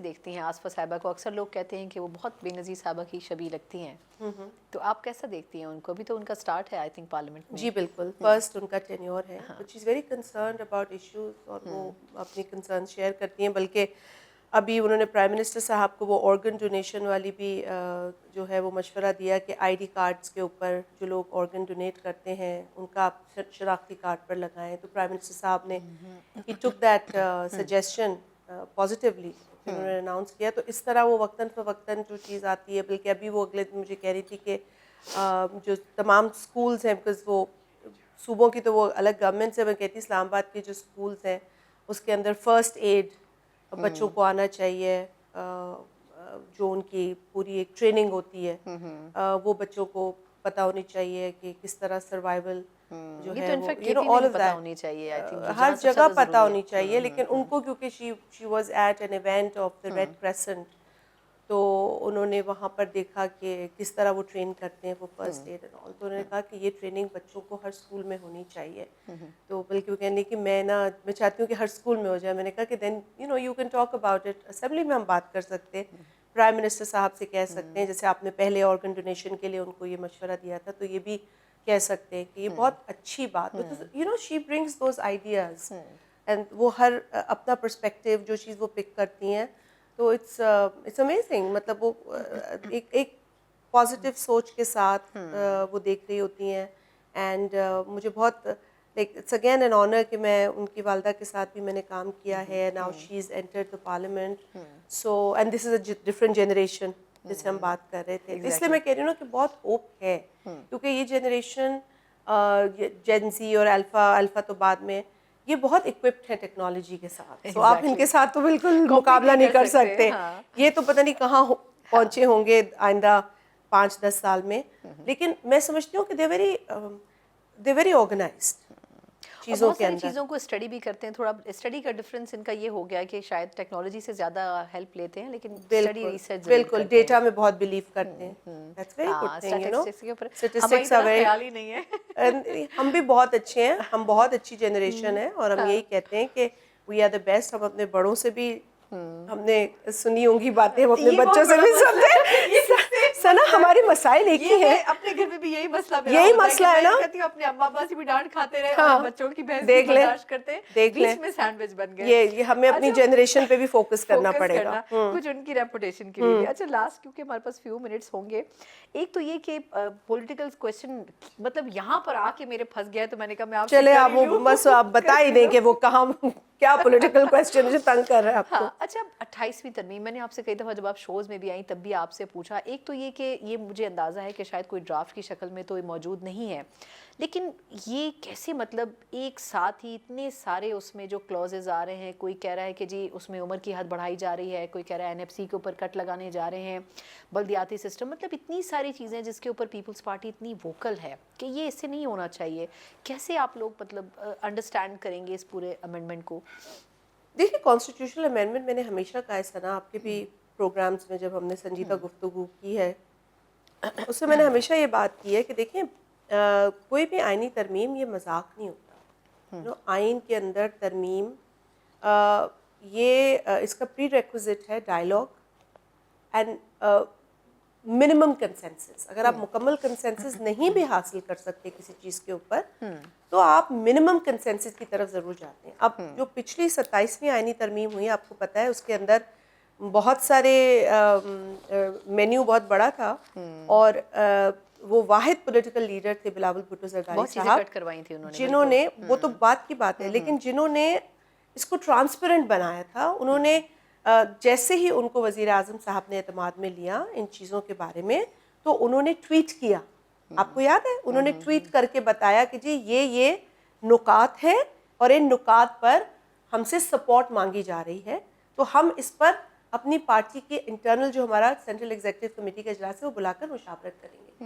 دیکھتی ہیں آصفہ صاحبہ کو؟ اکثر لوگ کہتے ہیں کہ وہ بہت بے نظیر صاحبہ کی شبیہ لگتی ہیں، تو آپ کیسا دیکھتی ہیں ان کو؟ ابھی تو ان کا سٹارٹ ہے آئی تھنک پارلیمنٹ میں. جی بالکل، فرسٹ ان کا ٹینیور ہے، but she is very concerned about issues, اور وہ اپنی کنسرن شیئر کرتی ہیں. بلکہ ابھی انہوں نے پرائم منسٹر صاحب کو وہ آرگن ڈونیشن والی بھی جو ہے وہ مشورہ دیا کہ آئی ڈی کارڈز کے اوپر جو لوگ آرگن ڈونیٹ کرتے ہیں ان کا آپ شناختی کارڈ پر لگائیں. تو پرائم منسٹر صاحب نے ہی ٹک دیٹ سجیشن پازیٹیولی، پھر انہوں نے اناؤنس کیا. تو اس طرح وہ وقتاً فوقتاً جو چیز آتی ہے. بلکہ ابھی وہ اگلے دن مجھے کہہ رہی تھی کہ جو تمام اسکولز ہیں، بیکاز وہ صوبوں کی تو وہ الگ گورنمنٹ سے، میں کہتی اسلام آباد کے جو اسکولز ہیں اس کے اندر فرسٹ ایڈ بچوں کو آنا چاہیے، جو ان کی پوری ایک ٹریننگ ہوتی ہے وہ بچوں کو پتہ ہونی چاہیے کہ کس طرح سروائیول جو ہے وہ آل آف دیٹ ہر جگہ پتہ ہونی چاہیے. لیکن ان کو کیونکہ she was at an event of the Red Crescent, تو انہوں نے وہاں پر دیکھا کہ کس طرح وہ ٹرین کرتے ہیں وہ فرسٹ ایڈ اینڈ آل. تو انہوں نے کہا کہ یہ ٹریننگ بچوں کو ہر اسکول میں ہونی چاہیے. تو بلکہ وہ کہنے کہ میں چاہتی ہوں کہ ہر اسکول میں ہو جائے. میں نے کہا کہ then you can talk about it, assembly میں ہم بات کر سکتے ہیں، پرائم منسٹر صاحب سے کہہ سکتے ہیں. جیسے آپ نے پہلے آرگن ڈونیشن کے لیے ان کو یہ مشورہ دیا تھا، تو یہ بھی کہہ سکتے ہیں کہ یہ بہت اچھی بات، because she brings those ideas and وہ ہر اپنا پرسپیکٹیو جو چیز وہ پک کرتی ہیں. تو اٹس امیزنگ. مطلب وہ ایک پازیٹیو سوچ کے ساتھ وہ دیکھ رہی ہوتی ہیں. اینڈ مجھے بہت like it's again an honour کہ میں ان کی والدہ کے ساتھ بھی میں نے کام کیا ہے. Now she is entered the parliament, so and this is a different generation جس سے ہم بات کر رہے تھے. اس لیے میں کہہ رہی ہوں نا کہ بہت ہوپ ہے، کیونکہ یہ جنریشن جین زی اور الفا تو بعد میں، یہ بہت اکوپڈ ہے ٹیکنالوجی کے ساتھ. تو آپ ان کے ساتھ تو بالکل مقابلہ نہیں کر سکتے. یہ تو پتہ نہیں کہاں پہنچے ہوں گے آئندہ 5-10 سال میں. لیکن میں سمجھتی ہوں کہ دے ویری آرگنائزڈ چیزوں کے اندر. چیزوں کو اسٹڈی بھی کرتے ہیں. تھوڑا اسٹڈی کا ڈفرینس ان کا یہ ہو گیا کہ شاید ٹیکنالوجی سے زیادہ ہیلپ لیتے ہیں، لیکن اسٹڈی ریسرچ بالکل ڈیٹا میں بہت بلیو کرتے ہیں. That's very good thing, statistics are very. ہم بھی بہت اچھے ہیں، ہم بہت اچھی جنریشن ہے، اور ہم یہی کہتے ہیں کہ وی آر دا بیسٹ. ہم اپنے بڑوں سے بھی ہم نے سنی ہوں گی باتیں، ہم اپنے بچوں سے بھی سنتے ہیں. سنا ہمارے مسائل ایک ہی ہیں. اپنے گھر میں بھی یہی مسئلہ ہے نا. اپنے ابا ابا سے بھی ڈانٹ کھاتے رہے اور بچوں کی بحث برداشت کرتے، بیچ میں سینڈوچ بن گئے. یہ ہمیں اپنی جنریشن پہ بھی فوکس کرنا پڑے گا، کچھ ان کی ریپوٹیشن کے لیے. اچھا لاسٹ، کیونکہ ہمارے پاس فیو منٹس ہوں گے، ایک تو یہ کہ پولیٹیکل کویسچن مطلب یہاں پر آ کے میرے پھنس گیا، تو میں نے کہا میں آپ چلے آپ بس آپ بتا ہی دیں کہ وہ کہاں کیا پولیٹیکل کویسچن جو تنگ کر رہا ہے آپ کو. اچھا 28ویں ترمیم، میں نے آپ سے کئی دفعہ جب آپ شوز میں بھی آئیں تب بھی آپ سے پوچھا. ایک تو یہ کہ یہ مجھے اندازہ ہے کہ شاید کوئی ڈرافٹ کی شکل میں تو یہ موجود نہیں ہے، لیکن یہ کیسے مطلب ایک ساتھ ہی اتنے سارے اس میں جو کلوزز آ رہے ہیں. کوئی کہہ رہا ہے کہ جی اس میں عمر کی حد بڑھائی جا رہی ہے، کوئی کہہ رہا ہے NFC کے اوپر کٹ لگانے جا رہے ہیں، بلدیاتی سسٹم، مطلب اتنی ساری چیزیں جس کے اوپر پیپلز پارٹی اتنی ووکل ہے کہ یہ اس سے نہیں ہونا چاہیے. کیسے آپ لوگ مطلب انڈرسٹینڈ کریں گے اس پورے امینڈمنٹ کو؟ دیکھیے کانسٹیٹیوشنل امینڈمنٹ میں نے ہمیشہ کہا ہے سنا، آپ کے بھی پروگرامز میں جب ہم نے سنجیدہ گفتگو کی ہے اس میں نے ہمیشہ یہ بات کی ہے کہ دیکھیں کوئی بھی آئینی ترمیم یہ مذاق نہیں ہوتا. آئین کے اندر ترمیم یہ اس کا پری ریکوزٹ ہے ڈائلاگ اینڈ منیمم کنسنسس. اگر آپ مکمل کنسنسس نہیں بھی حاصل کر سکتے کسی چیز کے اوپر تو آپ منیمم کنسنسس کی طرف ضرور جاتے ہیں. اب جو پچھلی 27ویں آئینی ترمیم ہوئی آپ کو پتہ ہے اس کے اندر بہت سارے مینیو بہت بڑا تھا، اور وہ واحد پولیٹیکل لیڈر تھے بلاول بھٹو زرداری صاحب، جنہوں نے وہ تو بات کی بات ہے، لیکن جنہوں نے اس کو ٹرانسپیرنٹ بنایا تھا. انہوں نے جیسے ہی ان کو وزیر اعظم صاحب نے اعتماد میں لیا ان چیزوں کے بارے میں، تو انہوں نے ٹویٹ کیا. آپ کو یاد ہے انہوں نے ٹویٹ کر کے بتایا کہ جی یہ نکات ہے اور ان نکات پر ہم سے سپورٹ مانگی جا رہی ہے، تو ہم اس پر اپنی پارٹی کے انٹرنل جو ہمارا سینٹرل ایگزیکٹو کمیٹی کا اجلاس ہے وہ بلا کر مشاورت کریں گے.